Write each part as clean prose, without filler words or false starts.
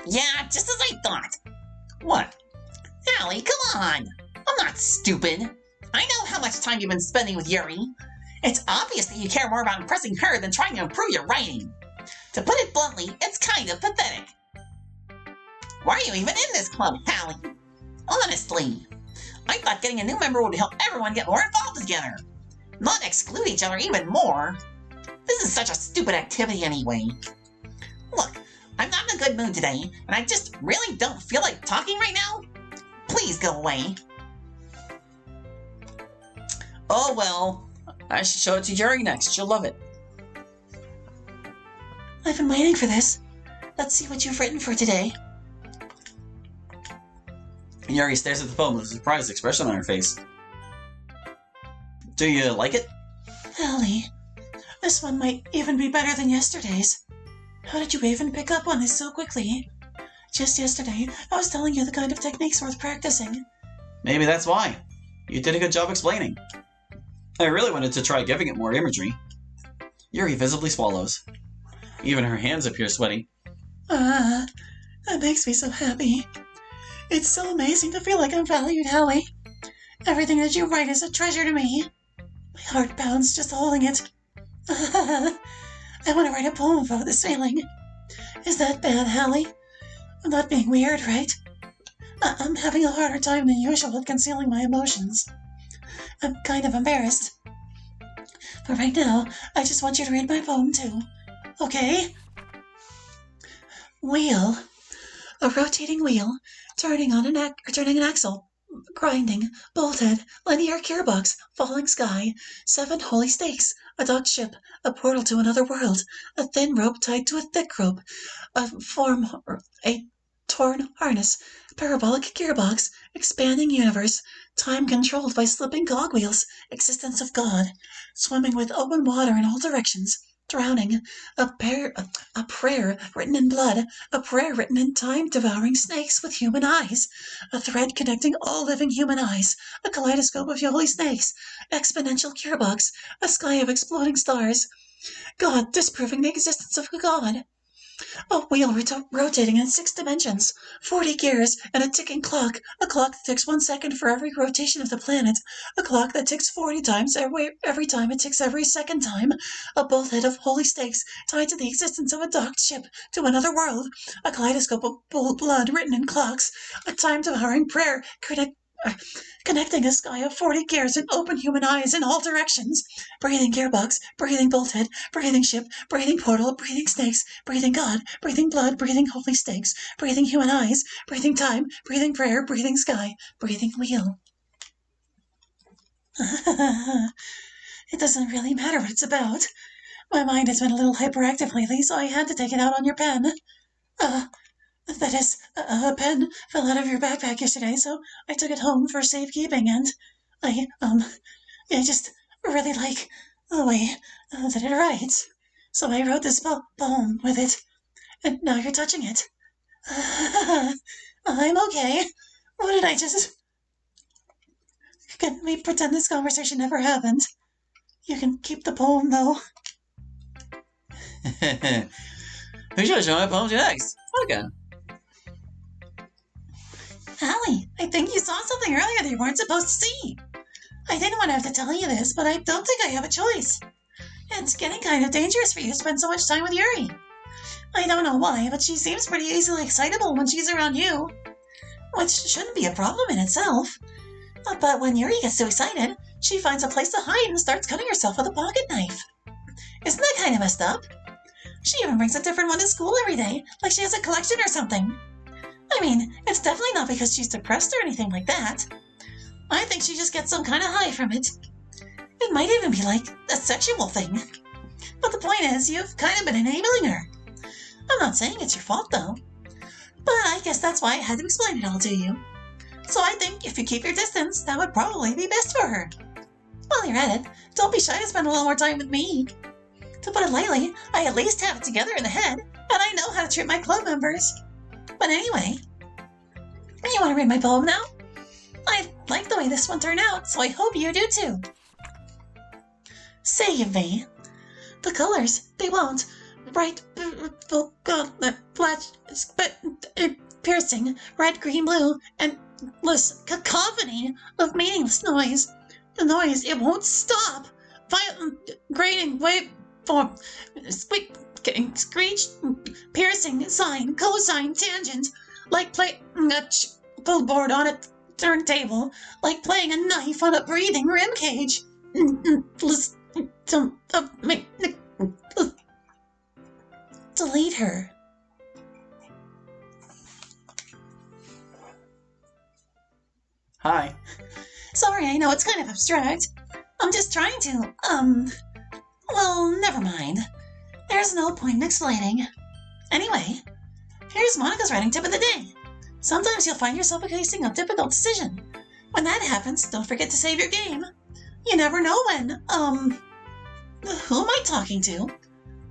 Yeah, just as I thought. What? Allie, come on! I'm not stupid. I know how much time you've been spending with Yuri. It's obvious that you care more about impressing her than trying to improve your writing. To put it bluntly, it's kind of pathetic. Why are you even in this club, Allie? Honestly, I thought getting a new member would help everyone get more involved together, not exclude each other even more. This is such a stupid activity anyway. Look, I'm not in a good mood today, and I just really don't feel like talking right now. Please go away. Oh well, I should show it to Yuri next. She'll love it. I've been waiting for this. Let's see what you've written for today. Yuri stares at the poem with a surprised expression on her face. Do you like it? Allie, this one might even be better than yesterday's. How did you even pick up on this so quickly? Just yesterday, I was telling you the kind of techniques worth practicing. Maybe that's why. You did a good job explaining. I really wanted to try giving it more imagery. Yuri visibly swallows. Even her hands appear sweaty. That makes me so happy. It's so amazing to feel like I'm valued, Allie. Everything that you write is a treasure to me. My heart pounds just holding it. I want to write a poem about this feeling. Is that bad, Allie? I'm not being weird, right? I'm having a harder time than usual at concealing my emotions. I'm kind of embarrassed. But right now, I just want you to read my poem too. Okay? Wheel. A rotating wheel, turning an axle, grinding, bolted, linear gearbox, falling sky, 7 holy stakes, a docked ship, a portal to another world, a thin rope tied to a thick rope, a torn harness, parabolic gearbox, expanding universe, time controlled by slipping cogwheels, existence of God, swimming with open water in all directions, drowning, a prayer written in blood, a prayer written in time-devouring snakes with human eyes, a thread connecting all living human eyes, a kaleidoscope of holy snakes, exponential gearbox, a sky of exploding stars, God disproving the existence of God. A wheel rotating in 6 dimensions, 40 gears, and a ticking clock. A clock that ticks 1 second for every rotation of the planet. A clock that ticks 40 times every time it ticks every second time. A bulkhead of holy stakes tied to the existence of a docked ship to another world. A kaleidoscope of blood written in clocks. A time-devouring prayer connecting a sky of 40 gears and open human eyes in all directions. Breathing gearbox, breathing bolthead, breathing ship, breathing portal, breathing snakes, breathing God, breathing blood, breathing holy stakes, breathing human eyes, breathing time, breathing prayer, breathing sky, breathing wheel. It doesn't really matter what it's about. My mind has been a little hyperactive lately, so I had to take it out on your pen. That is, a pen fell out of your backpack yesterday, so I took it home for safekeeping, and I just really like the way that it writes. So I wrote this poem with it, and now you're touching it. I'm okay. What did I just... Can we pretend this conversation never happened? You can keep the poem, though. Who should I show my poem to next? Okay. Allie, I think you saw something earlier that you weren't supposed to see. I didn't want to have to tell you this, but I don't think I have a choice. It's getting kind of dangerous for you to spend so much time with Yuri. I don't know why, but she seems pretty easily excitable when she's around you, which shouldn't be a problem in itself. But when Yuri gets too excited, she finds a place to hide and starts cutting herself with a pocket knife. Isn't that kind of messed up? She even brings a different one to school every day, like she has a collection or something. I mean, it's definitely not because she's depressed or anything like that. I think she just gets some kind of high from it. It might even be like a sexual thing. But the point is, you've kind of been enabling her. I'm not saying it's your fault, though. But I guess that's why I had to explain it all to you. So I think if you keep your distance, that would probably be best for her. While you're at it, don't be shy to spend a little more time with me. To put it lightly, I at least have it together in the head, and I know how to treat my club members. But anyway, you want to read my poem now? I like the way this one turned out, so I hope you do too. Save me. The colors, they won't bright, flash, but piercing, red, green, blue, and cacophony of meaningless noise. The noise, it won't stop. Violent, grating, waveform, squeak, screech, piercing, sine, cosine, tangent, like playing a board on a turntable, like playing a knife on a breathing rib cage. Delete her. Hi. Sorry, I know it's kind of abstract. I'm just trying to, well, never mind. There's no point in explaining. Anyway, here's Monica's writing tip of the day. Sometimes you'll find yourself facing a difficult decision. When that happens, don't forget to save your game. You never know when, who am I talking to?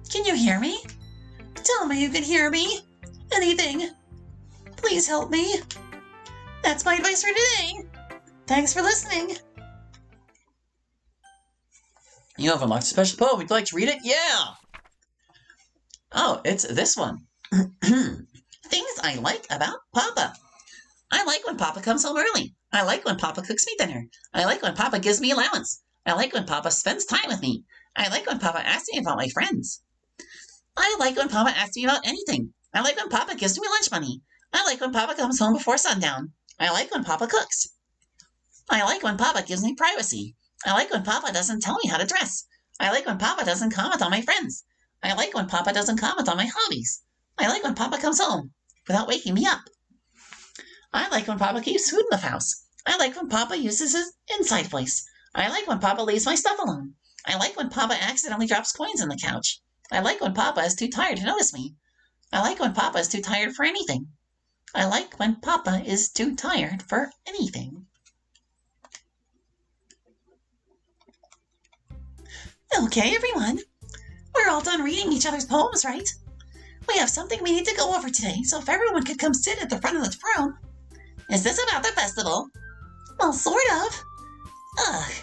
Can you hear me? Tell me you can hear me. Anything. Please help me. That's my advice for today. Thanks for listening. You have unlocked a special poem. Would you like to read it? Yeah! Oh, it's this one. Things I like about Papa. I like when Papa comes home early. I like when Papa cooks me dinner. I like when Papa gives me allowance. I like when Papa spends time with me. I like when Papa asks me about my friends. I like when Papa asks me about anything. I like when Papa gives me lunch money. I like when Papa comes home before sundown. I like when Papa cooks. I like when Papa gives me privacy. I like when Papa doesn't tell me how to dress. I like when Papa doesn't comment on my friends. I like when Papa doesn't comment on my hobbies. I like when Papa comes home without waking me up. I like when Papa keeps food in the house. I like when Papa uses his inside voice. I like when Papa leaves my stuff alone. I like when Papa accidentally drops coins on the couch. I like when Papa is too tired to notice me. I like when Papa is too tired for anything. I like when Papa is too tired for anything. Okay, everyone. We're all done reading each other's poems, right? We have something we need to go over today, so if everyone could come sit at the front of the room. Is this about the festival? Well, sort of.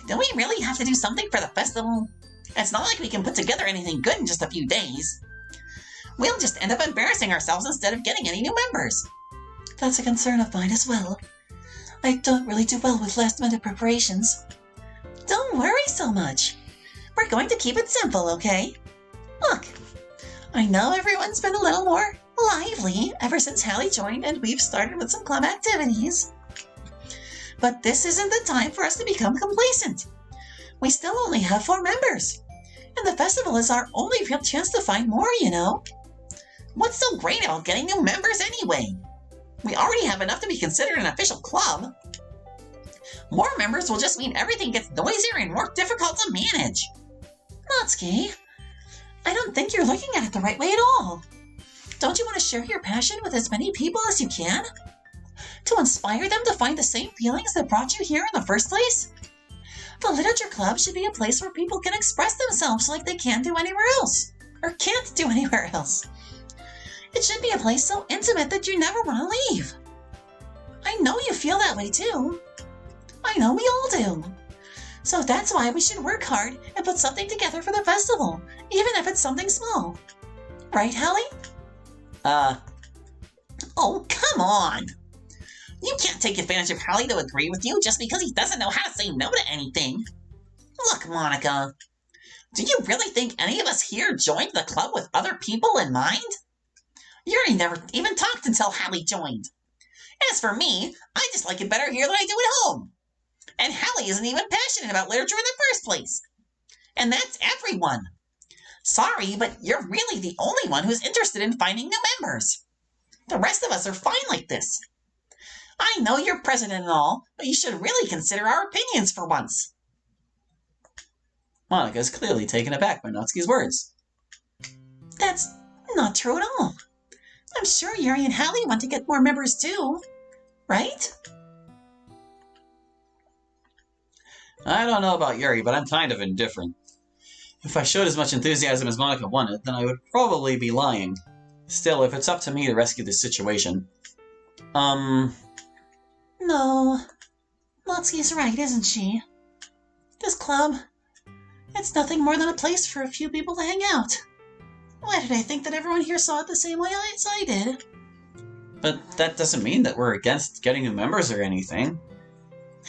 Don't we really have to do something for the festival? It's not like we can put together anything good in just a few days. We'll just end up embarrassing ourselves instead of getting any new members. That's a concern of mine as well. I don't really do well with last-minute preparations. Don't worry so much. We're going to keep it simple, okay? Look, I know everyone's been a little more lively ever since Hallie joined and we've started with some club activities. But this isn't the time for us to become complacent. We still only have 4 members. And the festival is our only real chance to find more, you know. What's so great about getting new members anyway? We already have enough to be considered an official club. More members will just mean everything gets noisier and more difficult to manage. Natsuki, I don't think you're looking at it the right way at all. Don't you want to share your passion with as many people as you can? To inspire them to find the same feelings that brought you here in the first place? The Literature Club should be a place where people can express themselves like they can't do anywhere else. Or can't do anywhere else. It should be a place so intimate that you never want to leave. I know you feel that way too. I know we all do. So that's why we should work hard and put something together for the festival, even if it's something small. Right, Hallie? Oh, come on! You can't take advantage of Hallie to agree with you just because he doesn't know how to say no to anything. Look, Monica, do you really think any of us here joined the club with other people in mind? Yuri never even talked until Hallie joined. As for me, I just like it better here than I do at home. And Hallie isn't even passionate about literature in the first place. And that's everyone. Sorry, but you're really the only one who's interested in finding new members. The rest of us are fine like this. I know you're president and all, but you should really consider our opinions for once. Monica's clearly taken aback by Natsuki's words. That's not true at all. I'm sure Yuri and Hallie want to get more members too, right? I don't know about Yuri, but I'm kind of indifferent. If I showed as much enthusiasm as Monica wanted, then I would probably be lying. Still, if it's up to me to rescue this situation... No. Natsuki's right, isn't she? This club, it's nothing more than a place for a few people to hang out. Why did I think that everyone here saw it the same way as I did? But that doesn't mean that we're against getting new members or anything.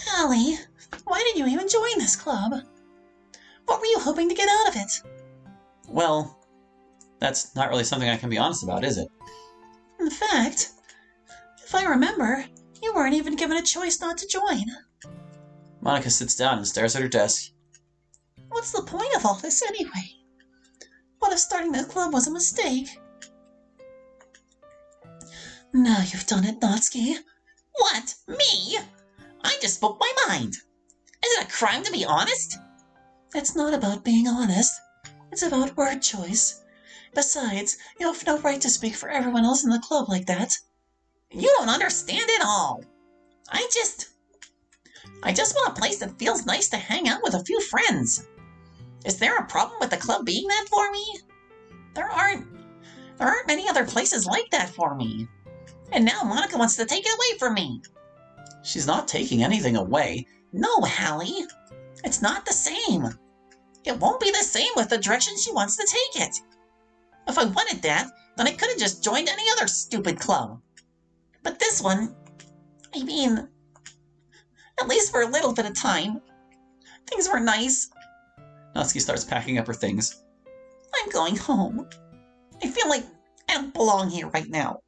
Hallie, why did you even join this club? What were you hoping to get out of it? Well, that's not really something I can be honest about, is it? In fact, if I remember, you weren't even given a choice not to join. Monica sits down and stares at her desk. What's the point of all this anyway? What if starting the club was a mistake? Now you've done it, Natsuki. What? Me? I just spoke my mind. Is it a crime to be honest? It's not about being honest. It's about word choice. Besides, you have no right to speak for everyone else in the club like that. You don't understand at all. I just want a place that feels nice to hang out with a few friends. Is there a problem with the club being that for me? There aren't many other places like that for me. And now Monica wants to take it away from me. She's not taking anything away. No, Hallie. It's not the same. It won't be the same with the direction she wants to take it. If I wanted that, then I could have just joined any other stupid club. But this one, I mean, at least for a little bit of time, things were nice. Natsuki starts packing up her things. I'm going home. I feel like I don't belong here right now.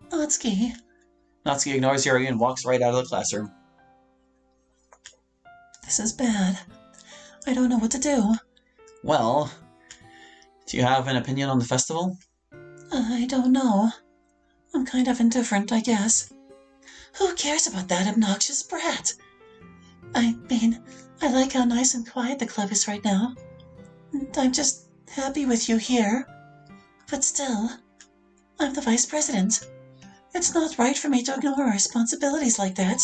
Natsuki. Natsuki ignores Yuri and walks right out of the classroom. This is bad. I don't know what to do. Well, do you have an opinion on the festival? I don't know. I'm kind of indifferent, I guess. Who cares about that obnoxious brat? I mean, I like how nice and quiet the club is right now. And I'm just happy with you here. But still, I'm the vice president. It's not right for me to ignore her responsibilities like that.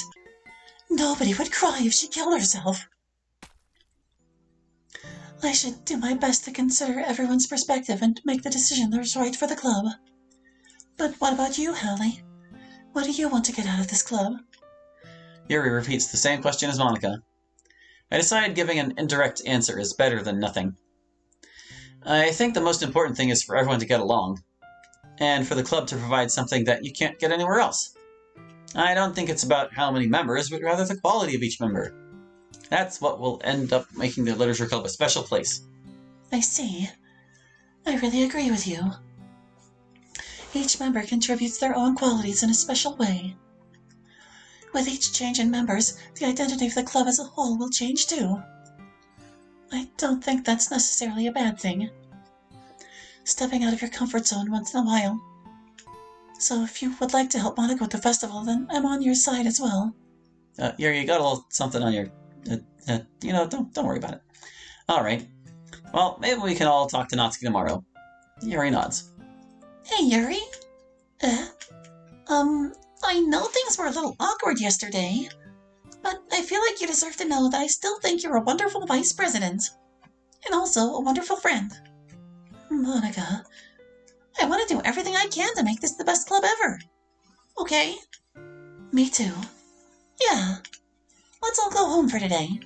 Nobody would cry if she killed herself. I should do my best to consider everyone's perspective and make the decision that's right for the club. But what about you, Hallie? What do you want to get out of this club? Yuri repeats the same question as Monica. I decided giving an indirect answer is better than nothing. I think the most important thing is for everyone to get along, and for the club to provide something that you can't get anywhere else. I don't think it's about how many members, but rather the quality of each member. That's what will end up making the Literature Club a special place. I see. I really agree with you. Each member contributes their own qualities in a special way. With each change in members, the identity of the club as a whole will change too. I don't think that's necessarily a bad thing. Stepping out of your comfort zone once in a while. So if you would like to help Monica with the festival, then I'm on your side as well. Yuri, you got a little something on your... don't worry about it. Alright. Well, maybe we can all talk to Natsuki tomorrow. Yuri nods. Hey, Yuri. I know things were a little awkward yesterday, but I feel like you deserve to know that I still think you're a wonderful vice president. And also a wonderful friend. Monica, I want to do everything I can to make this the best club ever. Okay? Me too. Yeah. Let's all go home for today.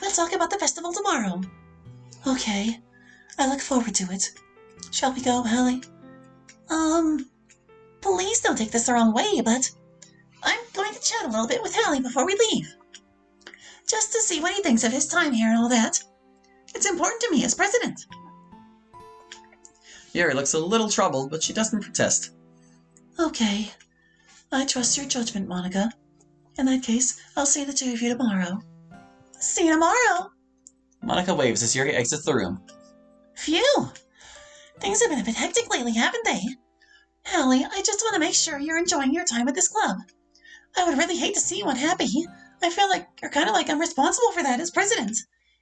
We'll talk about the festival tomorrow. Okay. I look forward to it. Shall we go, Hallie? Please don't take this the wrong way, but I'm going to chat a little bit with Hallie before we leave. Just to see what he thinks of his time here and all that. It's important to me as president. Yuri looks a little troubled, but she doesn't protest. Okay. I trust your judgment, Monica. In that case, I'll see the two of you tomorrow. See you tomorrow! Monica waves as Yuri exits the room. Phew! Things have been a bit hectic lately, haven't they? Hallie, I just want to make sure you're enjoying your time at this club. I would really hate to see you unhappy. I feel like you're kind of like I'm responsible for that as president.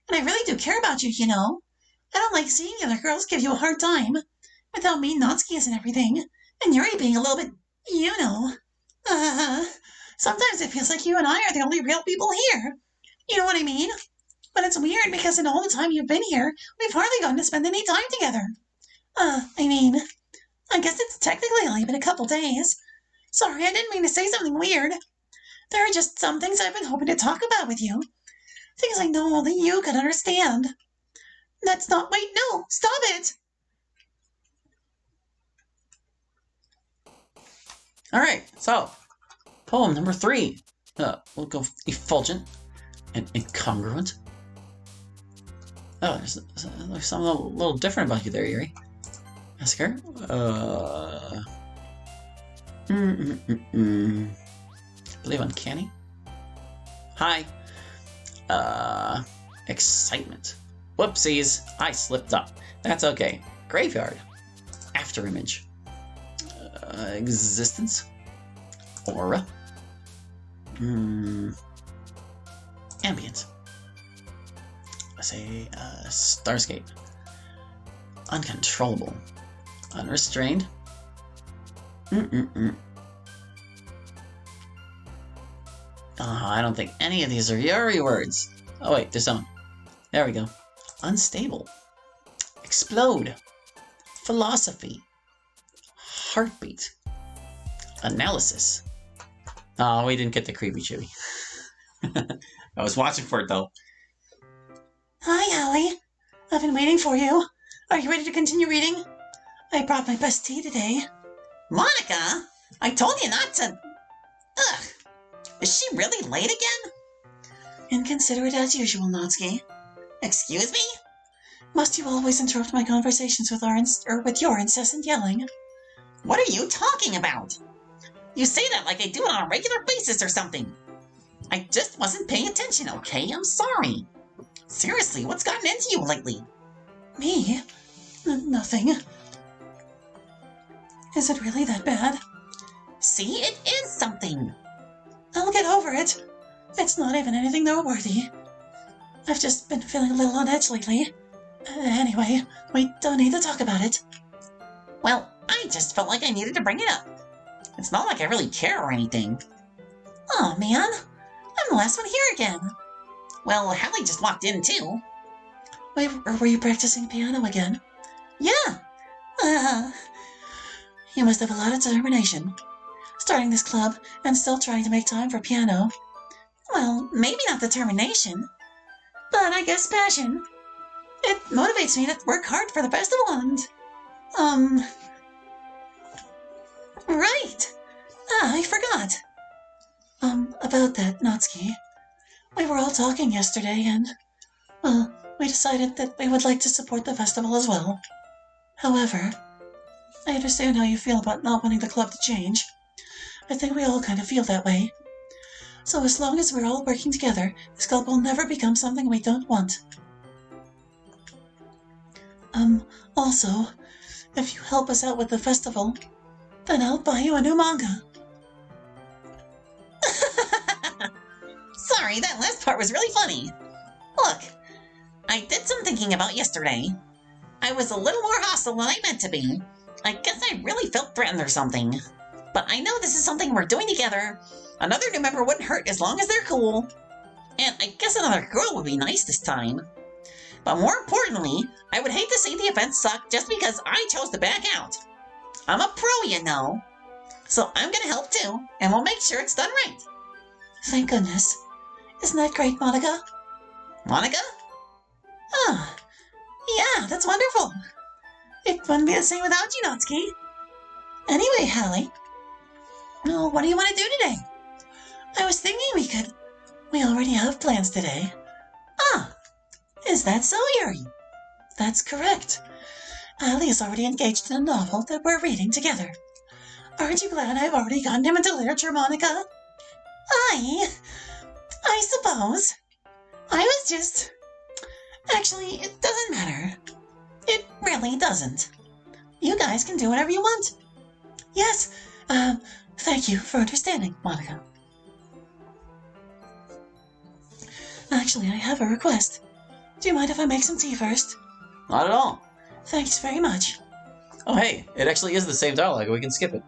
And I really do care about you, you know. I don't like seeing the other girls give you a hard time. Without me, Natsuki and everything. And Yuri being a little bit, you know. Sometimes it feels like you and I are the only real people here. You know what I mean? But it's weird because in all the time you've been here, we've hardly gotten to spend any time together. I guess it's technically only been a couple days. Sorry, I didn't mean to say something weird. There are just some things I've been hoping to talk about with you. Things I know only you could understand. That's not... Wait, no! Stop it! Alright, so, poem number 3. We'll go effulgent and incongruent. Oh, there's something a little different about you there, Yuri. Massacre? Believe uncanny? Hi. Excitement. Whoopsies, I slipped up. That's okay. Graveyard. Afterimage. Existence. Aura. Ambient. I say, Starscape. Uncontrollable. Unrestrained. I don't think any of these are Yuri words. Oh wait, there's some. There we go. Unstable. Explode. Philosophy. Heartbeat. Analysis. Oh, we didn't get the creepy chibi. I was watching for it though. Hi, Hallie. I've been waiting for you. Are you ready to continue reading? I brought my best tea today. Monica, I told you not to... Ugh. Is she really late again? Inconsiderate as usual, Natsuki. Excuse me? Must you always interrupt my conversations with your incessant yelling? What are you talking about? You say that like I do it on a regular basis or something. I just wasn't paying attention, okay? I'm sorry. Seriously, what's gotten into you lately? Me? Nothing. Is it really that bad? See, it is something. I'll get over it. It's not even anything noteworthy. I've just been feeling a little on edge lately. Anyway, we don't need to talk about it. Well, I just felt like I needed to bring it up. It's not like I really care or anything. Oh man, I'm the last one here again. Well, Hallie just walked in too. Were you practicing piano again? Yeah. You must have a lot of determination. Starting this club and still trying to make time for piano. Well, maybe not determination, but I guess passion. It motivates me to work hard for the festival and... Right! I forgot. About that, Natsuki. We were all talking yesterday and, well, we decided that we would like to support the festival as well. However, I understand how you feel about not wanting the club to change. I think we all kind of feel that way. So as long as we're all working together, this club will never become something we don't want. Also, if you help us out with the festival, then I'll buy you a new manga. Sorry, that last part was really funny. Look, I did some thinking about yesterday. I was a little more hostile than I meant to be. I guess I really felt threatened or something. But I know this is something we're doing together. Another new member wouldn't hurt as long as they're cool. And I guess another girl would be nice this time. But more importantly, I would hate to see the event suck just because I chose to back out. I'm a pro, you know. So I'm gonna help too, and we'll make sure it's done right. Thank goodness. Isn't that great, Monica? Monica? Ah, yeah, that's wonderful. It wouldn't be the same without you, Natsuki. Anyway, Hallie. Oh, what do you want to do today? I was thinking we already have plans today. Ah, is that so, Yuri? That's correct. Hallie is already engaged in a novel that we're reading together. Aren't you glad I've already gotten him into literature, Monica? I suppose. I was just... Actually, it doesn't matter. It really doesn't. You guys can do whatever you want. Yes, thank you for understanding, Monica. Actually, I have a request. Do you mind if I make some tea first? Not at all. Thanks very much. Oh hey, it actually is the same dialogue, we can skip it.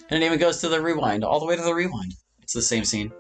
And it even goes to the rewind, all the way to the rewind. It's the same scene.